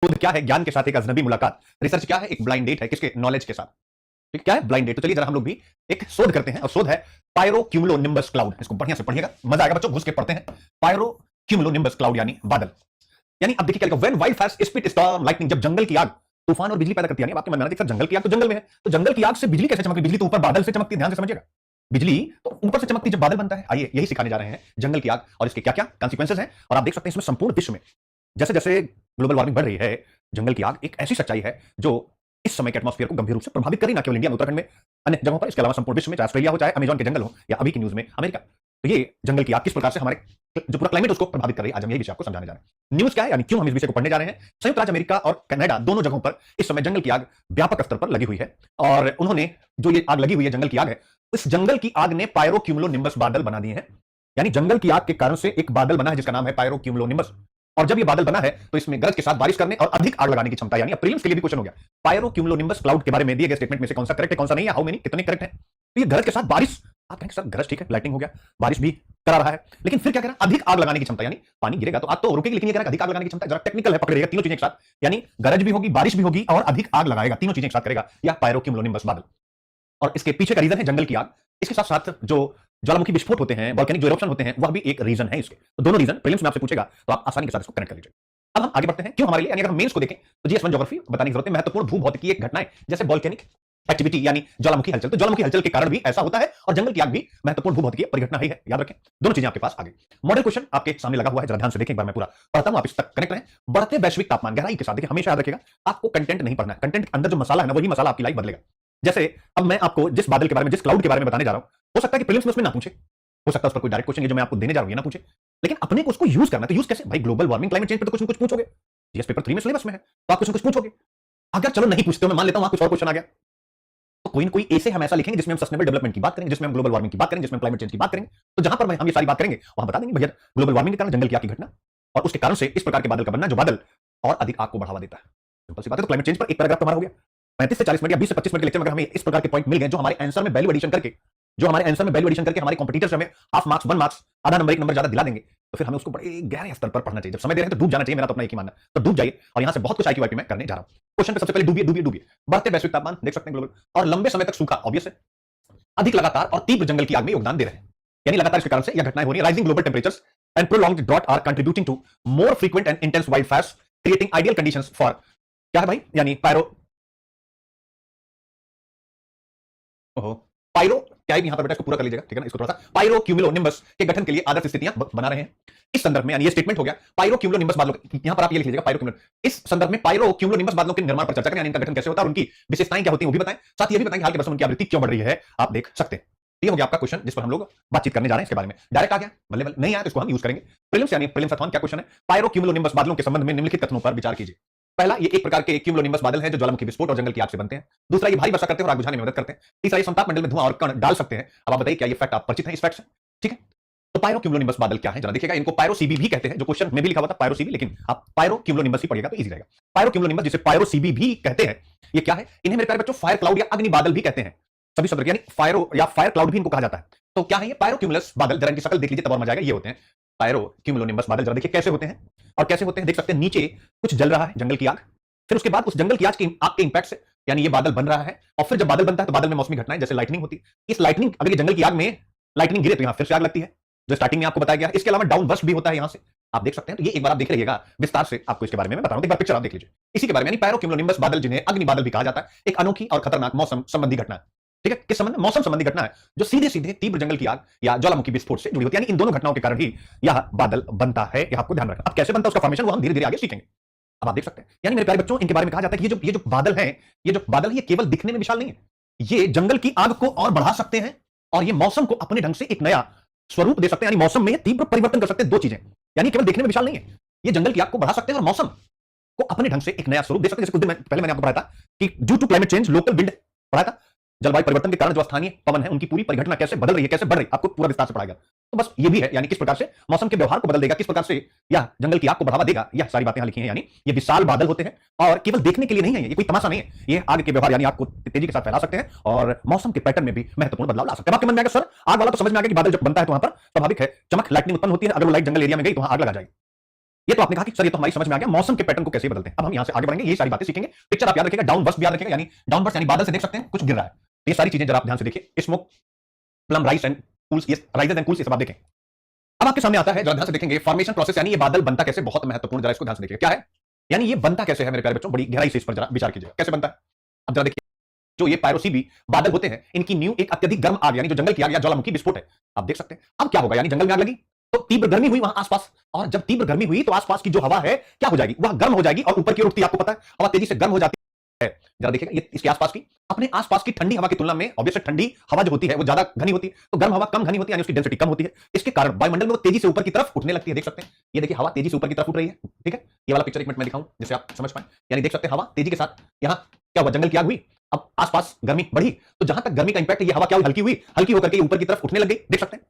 शोध क्या है? ज्ञान के साथ एक अजनबी मुलाकात। रिसर्च क्या है? एक ब्लाइंड डेट है किसके? नॉलेज के साथ। ठीक, क्या है? Blind date. तो चलिए जरा हम लोग भी एक शोध करते हैं, और शोध है पायरोक्यूमुलोनिम्बस क्लाउड। इसको बढ़िया से पढ़िएगा, मजा आएगा बच्चों, घुस के पढ़ते हैं। पायरोक्यूमुलोनिम्बस क्लाउड यानी बादल। यानी अब देखिए क्या लिखा, when wild fire spit storm lightning, जब जंगल की आग तूफान और बिजली पैदा करती है। आपके मन में आना, जंगल की आग तो जंगल में है, तो जंगल की आग से बिजली कैसे चमकती? बिजली तो ऊपर बादल से चमकती है, ध्यान से समझिएगा। बिजली तो ऊपर से चमकती जब बादल बनता है। आइए यही सिखाने जा रहे हैं, जंगल की आग और इसके क्या क्या कॉन्सिक्वेंसेस हैं। और आप देख सकते हैं इसमें संपूर्ण विश्व में जैसे जैसे ग्लोबल वार्मिंग बढ़ रही है, जंगल की आग एक ऐसी सच्चाई है जो इस समय के एटमॉस्फेयर को गंभीर रूप से प्रभावित करी, ना केवल इंडिया में, उत्तराखंड में, अन्य जगहों पर, इसके अलावा संपूर्ण विश्व में, चाहे ऑस्ट्रेलिया हो, चाहे अमेजन के जंगल हो, या अभी की न्यूज में अमेरिका। तो ये जंगल की आग किस प्रकार से हमारे जो पूरा क्लाइमेट उसको प्रभावित कर रही है, आज हम यही विषय आपको समझाने जा रहे हैं। न्यूज क्या है, यानी क्यों हम इस विषय को पढ़ने जा रहे हैं। संयुक्त राज्य अमेरिका और कनाडा दोनों जगहों पर इस समय जंगल की आग व्यापक स्तर पर लगी हुई है, और उन्होंने जो ये आग लगी हुई है, जंगल की आग है, इस जंगल की आग ने पायरोक्यूमुलोनिम्बस बादल बना दिए हैं। यानी जंगल की आग के कारण से एक बादल बना है जिसका नाम है पायरोक्यूमुलोनिम्बस। और जब ये बादल बना है तो इसमें गरज के साथ बारिश करने और अधिक आग लगाने की क्षमता। यानी प्रीलिम्स के लिए भी क्वेश्चन हो गया, पायरोक्यूमुलोनिम्बस क्लाउड के बारे में दिए गए स्टेटमेंट में से कौन सा करेक्ट है, कौन सा नहीं है, हाउ मेनी, कितने करेक्ट है। तो ये गरज के साथ बारिश, आप कहेंगे सर गरज ठीक है, लाइटिंग हो गया, बारिश भी करा रहा है, लेकिन फिर क्या कह रहा है, अधिक आग लगाने की क्षमता। यानी पानी गिरेगा तो आग तो रुकेगी, लेकिन ये कह रहा है अधिक आग लगाने की क्षमता। जरा टेक्निकल है, पकड़िएगा तीनों चीजें एक साथ, यानी गरज भी होगी, बारिश भी होगी और अधिक आग लगाएगा, तीनों चीजें एक साथ करेगा या पायरोक्यूमुलोनिम्बस बादल। और इसके पीछे का रीजन है जंगल की आग। इसके साथ साथ जो ज्वालामुखी विस्फोट होते हैं, वॉल्केनिक जो इरप्शन होते हैं, वह भी एक रीजन है इसके। तो दोनों रीजन प्रीलिम्स में आपसे पूछेगा, तो आप आसानी के साथ इसको कनेक्ट कर लीजिए। अब हम आगे बढ़ते हैं, क्यों हमारे लिए, यानी अगर हम मेंस को देखें तो जीएस1 ज्योग्राफी बताने की जरूरत है। महत्वपूर्ण भूभौतिकीय घटनाएं जैसे वॉल्केनिक एक्टिविटी यानी ज्वालामुखी हलचल, तो ज्वालामुखी हलचल के कारण भी ऐसा होता है, और जंगल की आग भी महत्वपूर्ण भूभौतिकीय परिघटना ही है, याद रखें। दोनों चीजें आपके पास आगे। मॉडल क्वेश्चन आपके सामने लगा हुआ है, जरा ध्यान से देखें, एक बार मैं पूरा पढ़ता हूं, आप इस तक कनेक्ट रहें। बढ़ते वैश्विक तापमान, गहराई के साथ देखिए, हमेशा याद रखिएगा आपको कंटेंट नहीं पढ़ना है, कंटेंट के अंदर जो मसाला है ना, वही मसाला आपकी लाइफ बदलेगा। जैसे अब मैं आपको जिस बादल के बारे में, जिस क्लाउड के बारे में बताने जा रहा हूं, हो सकता है कि प्रीलिम्स में उसमें ना पूछे, हो सकता है उस पर कोई डायरेक्ट क्वेश्चन, ये जो मैं आपको देने जा रहा हूं ये ना पूछे, लेकिन अपने को उसको यूज करना है। तो यूज कैसे भाई, ग्लोबल वार्मिंग, क्लाइमेट चेंज पे तो कुछ न कुछ पूछोगे, जीएस पेपर 3 में सिलेबस में है, तो आप कुछ न कुछ पूछोगे। अगर चलो नहीं पूछते हो, मैं मान लेता हूं कुछ और क्वेश्चन आ गया, तो कोई ना कोई ऐसे हम ऐसा लिखेंगे जिसमें हम सस्टेनेबल डेवलपमेंट की बात करेंगे, जिसमें हम ग्लोबल वार्मिंग की बात करेंगे, जिसमें क्लाइमेट चेंज की बात करेंगे। तो जहां पर हम ये सारी बात करेंगे वहां बता देंगे भैया ग्लोबल वार्मिंग के कारण जंगल की आग की घटना, और उसके कारण से इस प्रकार के बादल का बनना, जो बादल और अधिक आग को बढ़ावा देता है। सिंपल सी बात है। तो क्लाइमेट चेंज पर एक पैराग्राफ हमारा हो गया। 35 से 40 मिनट या 20 से 25 मिनट के लेक्चर में अगर हमें इस प्रकार के पॉइंट मिल गए, जो हमारे आंसर में वैल्यू एडिशन करके, हमारे कॉम्पिटिटर से हमें हाफ मार्क्स, 1 मार्क्स, आधा नंबर, 1 नंबर ज्यादा दिला देंगे, तो फिर हमें उसको बड़े गहरे स्तर पर पढ़ना चाहिए। जब समय दे रहे हैं तो डूब जाना चाहिए, मेरा तो अपना एक ही मानना। तो डूब जाइए, और यहां से बहुत कुछ आईक्यू वाईपी मैं करने जा रहा हूं। क्वेश्चन पे सबसे पहले डूबिए डूबिए डूबिए। बढ़ते वैश्विक तापमान देख सकते हैं, ग्लोबल, और लंबे समय तक सूखा, ऑब्वियस है, अधिक लगातार और तीव्र जंगल की आग में योगदान दे रहे हैं। यानी लगातार इसके कारण से यह घटनाएं हो रही है। Rising global temperatures and prolonged drought are contributing to more frequent and intense wild fires, creating ideal conditions for, क्या है भाई, यानी पायरो क्या है, यहां पर बेटा इसको पूरा कर लीजिएगा, ठीक है ना, इसको थोड़ा सा, पायरोक्यूमुलोनिम्बस के गठन के लिए आदर्श स्थितियां बना रहे हैं। इस संदर्भ में, यानी ये स्टेटमेंट हो गया पायरोक्यूमुलोनिम्बस बादलों, यहां पर आप ये लिख लीजिएगा पायरोक्यूमुलो। इस संदर्भ में पायरोक्यूमुलोनिम्बस बादलों के निर्माण पर चर्चा करें, यानी इनका गठन कैसे होता है और उनकी विशेषताएं क्या होती हैं वो भी बताएं। साथ ही ये भी बताएं कि हाल के वर्षों में उनकी आवृत्ति क्यों बढ़ रही है, आप देख सकते हैं। ये हो गया आपका क्वेश्चन जिस पर हम लोग बातचीत करने जा रहे हैं। इसके बारे में डायरेक्ट आ गया, बल्ले नहीं आया तो इसको हम यूज करेंगे। प्रीलिम्स यानी प्रीलिम्स अथॉन क्या क्वेश्चन है, पायरोक्यूमुलोनिम्बस बादलों के संबंध में निम्नलिखित कथनों पर विचार कीजिए। पहला, ये एक प्रकार के क्यूमुलोनिम्बस बादल हैं जो ज्वालामुखी विस्फोट और जंगल की आग से बनते हैं। दूसरा, ये भारी वर्षा करते हैं और आग बुझाने में मदद करते हैं। तीसरा, ये समताप मंडल में धुआं और कण डाल सकते हैं। अब आप बताइए क्या ये फैक्ट आप परिचित हैं इस फैक्ट से, ठीक है। तो पायरोक्यूमुलोनिम्बस बादल क्या है, जरा देखिएगा। इनको पायरोसीबी भी कहते हैं, जो क्वेश्चन में भी लिखा हुआ था पायरोसीबी, लेकिन आप पायरोक्यूमुलोनिम्बस ही पढ़िएगा तो इजी रहेगा। पायरोक्यूमुलोनिम्बस जिसे पायरोसीबी भी कहते हैं, ये क्या है, इन्हें मेरे प्यारे बच्चों फायर क्लाउड या अग्नि बादल भी कहते हैं। सभी शब्द, यानी फायरो या फायर क्लाउड भी इनको कहा जाता है। तो क्या है ये पायरोक्यूमुलस बादल, जरा इनकी शक्ल देख लीजिए तब और मजा आएगा। ये होते हैं पायरोक्यूमुलोनिम्बस बादल। जरा देखिए कैसे होते हैं, और कैसे होते हैं देख सकते हैं। नीचे कुछ जल रहा है, जंगल की आग, फिर उसके बाद उस जंगल की आग के इंपैक्ट से, यानी ये बादल बन रहा है, और फिर जब बादल बनता है तो बादल में मौसमी घटनाएं जैसे लाइटनिंग होती है। इस लाइटनिंग, अगर ये जंगल की आग में लाइटनिंग गिरे तो यहां फिर से आग लगती है, जो स्टार्टिंग में आपको बताया गया है। इसके अलावा डाउन बस्ट भी होता है यहां से, आप देख सकते हैं। तो ये एक बार आप देख लीजिएगा विस्तार से, आपको इसके बारे में मैं बता रहा हूं, एक बार पिक्चर आप देख लीजिए इसी के बारे में। यानी पायरोक्यूमुलोनिम्बस बादल, जिन्हें अग्नि बादल भी कहा जाता है, एक अनोखी और खतरनाक मौसम संबंधी घटना है, ठीक है। किस संबंध में, मौसम संबंधी घटना है, जो सीधे सीधे तीव्र जंगल की आग या ज्वालामुखी विस्फोट से जुड़ी होती है। यानी इन दोनों घटनाओं के कारण ही यह बादल बनता है, यह आपको ध्यान रखना। अब कैसे बनता है उसका फॉर्मेशन, वो हम धीरे धीरे आगे सीखेंगे। अब आप देख सकते हैं, यानी मेरे प्यारे बच्चों, इनके बारे में कहा जाता है कि ये जो बादल हैं, ये जो बादल है, ये केवल दिखने में विशाल नहीं है, ये जंगल की आग को और बढ़ा सकते हैं, और ये मौसम को अपने ढंग से एक नया स्वरूप दे सकते हैं। यानी मौसम में तीव्र परिवर्तन कर सकते हैं। दो चीजें, यानी केवल दिखने में विशाल नहीं है, ये जंगल की आग को बढ़ा सकते हैं और मौसम को अपने ढंग से एक नया स्वरूप दे सकते हैं। जैसे कुछ दिन पहले मैंने आपको बताया था कि due to climate change local wind, पढ़ा था, जलवायु परिवर्तन के कारण जो स्थानीय पवन है उनकी पूरी परिघटना कैसे बदल रही है, कैसे बढ़ रही है, आपको पूरा विस्तार से पढ़ाएगा। तो बस ये भी है, यानी किस प्रकार से मौसम के व्यवहार को बदल देगा, किस प्रकार से यह जंगल की आग को बढ़ावा देगा, यह सारी बातें यहां लिखी हैं। यानी ये विशाल बादल होते हैं, और केवल देखने के लिए नहीं है, ये कोई तमाशा नहीं है, ये आग के व्यवहार, यानी आग को तेजी के साथ फैला सकते हैं और मौसम के पैटर्न में भी महत्वपूर्ण बदलाव ला सकते हैं। आपके मन में आएगा सर आग वाला तो समझ में आ गया कि बादल जब बनता है तो वहां पर स्वाभाविक है चमक, लाइटनिंग उत्पन्न होती है, अगर वो लाइट जंगल एरिया में गई तो वहां आग लगा जाएगी। ये तो आपने कहा कि सर ये तो हमारी समझ में आ गया, मौसम के पैटर्न को कैसे बदलते हैं। अब हम यहां से आगे बढ़ेंगे, ये सारी बातें सीखेंगे। पिक्चर आप याद रखिएगा, डाउन बर्स्ट भी याद रखिएगा, यानी डाउन बर्स्ट यानी बादल से देख सकते हैं कुछ गिर रहा है। तो ये सारी चीजें जरा आप ध्यान से देखिए, smoke, plum, rice and cools, ये राइजेस एंड कूल्स, ये सब आप देखें। अब आपके सामने आता है, जरा ध्यान से देखेंगे, फॉर्मेशन प्रोसेस, यानी ये बादल बनता कैसे, बहुत महत्वपूर्ण, जरा इसको ध्यान से देखिए क्या है, यानी ये बनता कैसे है मेरे प्यारे बच्चों, बड़ी गहराई से इस पर जरा विचार कीजिए, कैसे बनता है। अब जरा देखिए, जो ये पायरोसीबी बादल होते हैं, इनकी न्यू एक अत्यधिक गर्म आग, यानी जो जंगल की आग या ज्वालामुखी विस्फोट है, आप देख सकते हैं। अब क्या होगा, यानी जंगल में आग लगी तो तीव्र गर्मी हुई वहां आसपास, और जब तीव्र गर्मी हुई तो आसपास की जो हवा है क्या हो जाएगी, वह गर्म हो जाएगी और ऊपर की ओर उठती है। आपको पता है हवा तेजी से गर्म हो जाती है। जरा देखिएगा, ये इसके आसपास की, अपने आसपास की ठंडी हवा की तुलना में ऑब्वियसली ठंडी हवा जो होती है वो ज्यादा घनी होती है, तो गर्म हवा कम घनी होती है, यानी उसकी डेंसिटी कम होती है। इसके कारण वायुमंडल में वो तेजी से ऊपर की तरफ उठने लगती है। देख सकते हैं, ये देखिए हवा तेजी से ऊपर की तरफ उठ रही है। ठीक है, ये वाला पिक्चर एक मिनट में दिखाऊं जिससे आप समझ पाए, यानी देख सकते हैं हवा तेजी के साथ, यहां क्या हुआ, जंगल की आग हुई, अब आसपास गर्मी बढ़ी, तो जहां तक गर्मी का इंपैक्ट है, ये हवा क्या हुई, हल्की हुई, हल्की होकर के ऊपर की तरफ उठने लग गई। देख सकते हैं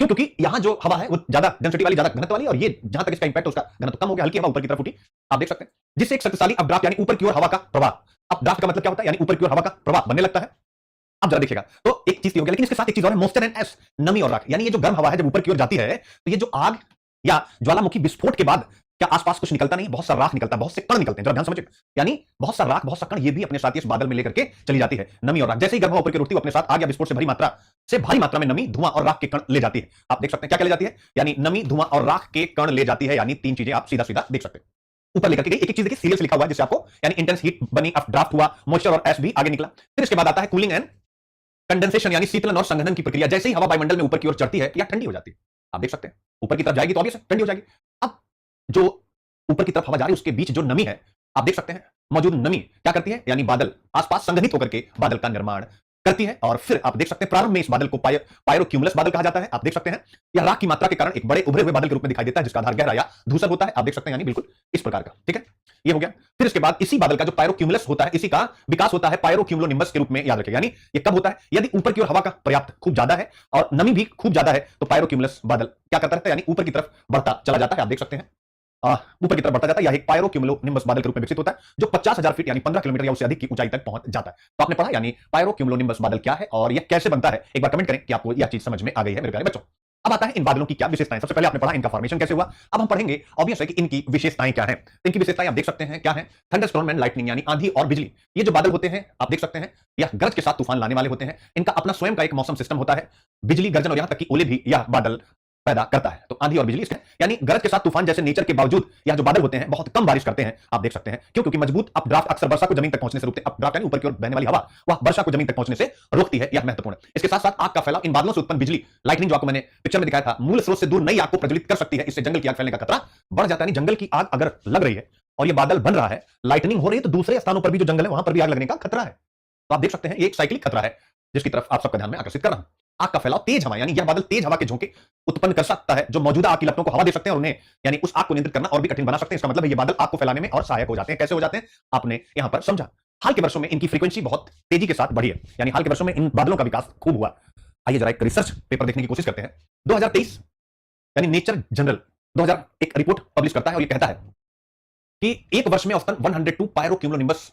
क्यों, क्योंकि यहां जो हवा है वो ज्यादा डेंसिटी वाली, ज्यादा घनत्व वाली, और ये जहां तक इसका इंपैक्ट है उसका घनत्व कम हो गया, हल्की हवा ऊपर की तरफ उठी। आप देख सकते हैं, जिससे एक शक्तिशाली अपड्राफ्ट यानी ऊपर की ओर हवा का प्रवाह, अपड्राफ्ट का मतलब क्या होता है, यानी ऊपर की ओर हवा का प्रवाह बनने लगता है। अब जरा देखिएगा, तो एक चीज हो गया, लेकिन इसके साथ एक चीज और है, मॉइस्चर एंड एस, नमी और राख, यानी ये जो गर्म हवा है जब ऊपर की ओर जाती है, तो ये जो आग या ज्वालामुखी विस्फोट के बाद क्या आसपास कुछ निकलता नहीं, बहुत सा राख निकलता है, बहुत से कण निकलते हैं, जरा ध्यान समझिए, यानी बहुत सा राख, बहुत सा कण, ये भी अपने साथ इस बादल में लेकर के चली जाती है, नमी और राख। जैसे ही गर्म हवा ऊपर की ओर उठती है, अपने साथ आग या विस्फोट से भारी मात्रा में नमी, धुआं और राख के कण ले जाती है। आप देख सकते हैं क्या क्या ले जाती है, यानी नमी, धुआं और राख के कण ले जाती है, यानी तीन चीजें आप सीधा सीधा देख सकते हैं। ऊपर लेकर के गई, एक एक चीज देखिए, सीरियल लिखा हुआ है जिससे आपको, यानी इंटेंस हीट बनी, ड्राफ्ट हुआ, मॉइस्चर और एस भी आगे निकला। फिर इसके बाद आता है कूलिंग एंड कंडेंसेशन, यानी शीतलन और संघनन की प्रक्रिया। जैसे ही हवा वायुमंडल में ऊपर की ओर चढ़ती है या ठंडी हो जाती है, आप देख सकते हैं ऊपर की तरफ जाएगी तो ऑब्वियस ठंडी हो जाएगी। अब जो ऊपर की तरफ हवा जा रही है उसके बीच जो नमी है, आप देख सकते हैं, मौजूद नमी क्या करती है, यानी बादल आसपास संघनित होकर के बादल का निर्माण करती है। और फिर आप देख सकते हैं प्रारंभ में इस बादल को पायरोक्यूमुलस बादल कहा जाता है। आप देख सकते हैं यह राख की मात्रा के कारण एक बड़े उभरे हुए बादल के रूप में दिखाई देता है, जिसका आधार गहरा या धूसर होता है। आप देख सकते हैं, यानी बिल्कुल इस प्रकार का। ठीक है, ये हो गया। फिर इसके बाद इसी बादल का जो पायरोक्यूमुलस होता है, इसी का विकास होता है पायरोक्यूमुलोनिम्बस के रूप में, याद रखेगा। यानी ये कब होता है, यदि ऊपर की ओर हवा का पर्याप्त खूब ज्यादा है और नमी भी खूब ज्यादा है, तो पायरोक्यूमुलस बादल क्या करता रहता है, यानी ऊपर की तरफ बढ़ता चला जाता है। आप देख सकते हैं ऊपर की तरफ बढ़ता जाता है। यह एक पायरोक्यूमुलोनिम्बस बादल के रूप में विकसित होता है, जो 50,000 फीट यानी 15 किलोमीटर या उससे अधिक की ऊंचाई तक पहुंच जाता है। तो आपने पढ़ा, यानी पायरोक्यूमुलोनिम्बस बादल क्या है और यह कैसे बनता है। एक बार कमेंट करें कि आपको यह चीज समझ में आ गई है मेरे प्यारे बच्चों। अब आता है इन बादलों की क्या विशेषताएं। सबसे पहले आपने पढ़ा इनका फॉर्मेशन कैसे हुआ, अब हम पढ़ेंगे ऑब्वियस है कि इनकी विशेषताएं क्या हैं। तो इनकी विशेषताएं आप देख सकते हैं क्या है, थंडरस्टॉर्म एंड लाइटनिंग, यानी आंधी और बिजली। ये जो बादल होते हैं आप देख सकते हैं, यह गरज के साथ तूफान लाने वाले होते हैं। इनका अपना स्वयं का एक मौसम सिस्टम होता है, बिजली, गर्जन और यहां तक कि ओले भी यह बादल पैदा करता है। तो आंधी और बिजली, यानी गरज के साथ तूफान जैसे नेचर के बावजूद यह जो बादल होते हैं बहुत कम बारिश करते हैं। आप देख सकते हैं क्यों, क्योंकि मजबूत अपड्राफ्ट अक्सर वर्षा को जमीन तक पहुंचने से रोकते हैं। अपड्राफ्ट यानी ऊपर की ओर बहने वाली हवा, वह वर्षा को जमीन तक पहुंचने से रोकती है, यह महत्वपूर्ण है। इसके साथ साथ आग का फैलाव, इन बादलों से उत्पन्न बिजली, लाइटनिंग, जो आपको मैंने पिक्चर में दिखाया था, मूल स्रोत से दूर नई आग को प्रज्वलित कर सकती है। इससे जंगल की आग फैलने का खतरा बढ़ जाता है। जंगल की आग अगर लग रही है और यह बादल बन रहा है, लाइटनिंग हो रही है, तो दूसरे स्थानों पर भी जो जंगल है वहां पर भी आग लगने का खतरा है। तो आप देख सकते हैं ये एक साइक्लिक खतरा है जिसकी तरफ आप सबका ध्यान में आकर्षित कर रहा हूं। आग का फैलाव, तेज हवा, यानी यह बादल तेज हवा के झोंके उत्पन्न कर सकता है, जो मौजूदा आग की लपटों को हवा दे सकते हैं और उन्हें, यानी उस आग को नियंत्रित करना और भी कठिन बना सकते हैं। इसका मतलब है ये बादल आग को फैलाने में और सहायक हो जाते हैं। कैसे हो जाते हैं आपने यहां पर समझा। हाल के वर्षों में इनकी फ्रीक्वेंसी बहुत तेजी के साथ बढ़ी है, यानी हाल के वर्षों में इन बादलों का विकास खूब हुआ। आइए जरा एक रिसर्च पेपर देखने की कोशिश करते हैं। 2023 यानी नेचर जनरल 2000 एक रिपोर्ट पब्लिश करता है और यह कहता है कि एक वर्ष में औसतन 102 पायरोक्यूमुलोनिम्बस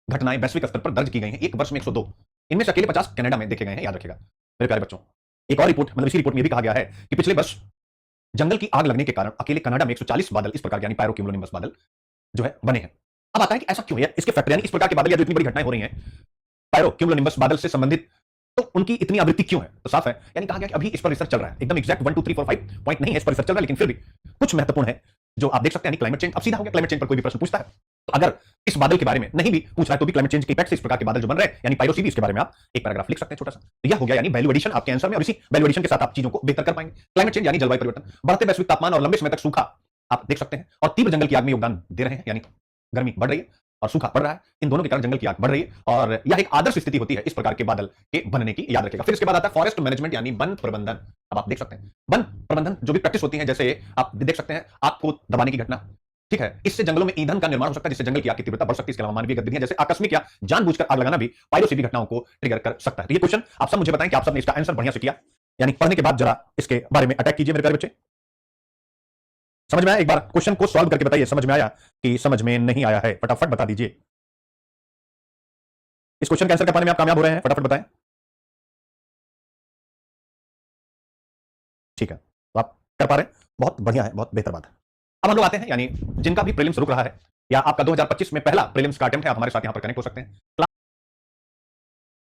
घटनाएं वैश्विक स्तर पर दर्ज की गई हैं। एक वर्ष में 102, इनमें से अकेले 50 कनाडा में देखे गए हैं, याद रखिएगा मेरे प्यारे बच्चों। एक और रिपोर्ट, मतलब इसी रिपोर्ट में भी कहा गया है कि पिछले वर्ष जंगल की आग लगने के कारण अकेले कनाडा में 140 बादल इस प्रकार, यानी पायरोक्यूमुलोनिम्बस बादल जो है बने हैं। अब आता है कि ऐसा क्यों है, इसके फैक्टर, यानी इस प्रकार के बादल या जो इतनी बड़ी घटनाएं हो रही हैं पायरोक्यूमुलोनिम्बस बादल से संबंधित, तो उनकी इतनी आवृत्ति क्यों है। तो साफ है, यानी कहा गया कि अभी इस पर रिसर्च चल रहा है, एकदम एग्जैक्ट 1 2 3 4 5 पॉइंट नहीं है इस पर रिसर्च चल रहा है, लेकिन फिर भी कुछ महत्वपूर्ण है जो आप देख सकते हैं। यानी क्लाइमेट चेंज, अब सीधा हो गया, क्लाइमेट चेंज पर कोई भी प्रश्न पूछता है तो अगर इस बादल के बारे में नहीं भी पूछ रहा है तो भी क्लाइमेट चेंज के इफेक्ट से इस प्रकार के बादल जो बन रहे हैं, यानी पायरोसीबी, इसके बारे में आप एक पैराग्राफ लिख सकते हैं छोटा सा। तो यह हो गया यानी वैल्यू एडिशन आपके आंसर में, और इसी वैल्यू एडिशन के साथ आप चीजों को बेहतर कर पाएंगे। क्लाइमेट चेंज यानी जलवायु परिवर्तन, बढ़ते वैश्विक तापमान और लंबे समय तक सूखा आप देख सकते हैं, और तीव्र जंगल की आग में योगदान दे रहे हैं, यानी गर्मी बढ़ रही है और सूखा पड़ रहा है, इन दोनों के कारण जंगल की आग बढ़ रही है और यह एक आदर्श स्थिति होती है इस प्रकार के बादल के बनने की, याद रखेगा। फिर इसके बाद आता है फॉरेस्ट मैनेजमेंट, यानी वन प्रबंधन। अब आप देख सकते हैं वन प्रबंधन जो भी प्रैक्टिस होती है, जैसे आप देख सकते हैं आग को दबाने की घटना, ठीक है, इससे जंगलों में ईंधन का निर्माण हो सकता है, जिससे जंगल की आग की तीव्रता बढ़ सकती है। इसके अलावा मानवीय गतिविधियां जैसे आकस्मिक या जानबूझकर आग लगाना भी पायरोसीबी घटनाओं को ट्रिगर कर सकता है। तो ये क्वेश्चन आप सब मुझे बताएं कि आप सबने इसका आंसर बढ़िया से किया, यानी पढ़ने के बाद जरा इसके बारे में अटैक कीजिए मेरे प्यारे बच्चे। समझ में आया, एक बार क्वेश्चन को सॉल्व करके बताइए समझ में आया कि समझ में नहीं आया है, फटाफट बता दीजिए। इस क्वेश्चन के आंसर कर पाने में आप कामयाब हो रहे हैं, फटाफट बताएं। ठीक है, तो आप कर पा रहे हैं, बहुत बढ़िया है, बहुत बेहतर बात है। अब हम लोग आते हैं, यानी जिनका भी प्रीलिम्स रुक रहा है या आपका 2025 में पहला प्रीलिम्स का अटेम्प्ट है, आप हमारे साथ यहां पर कनेक्ट हो सकते हैं।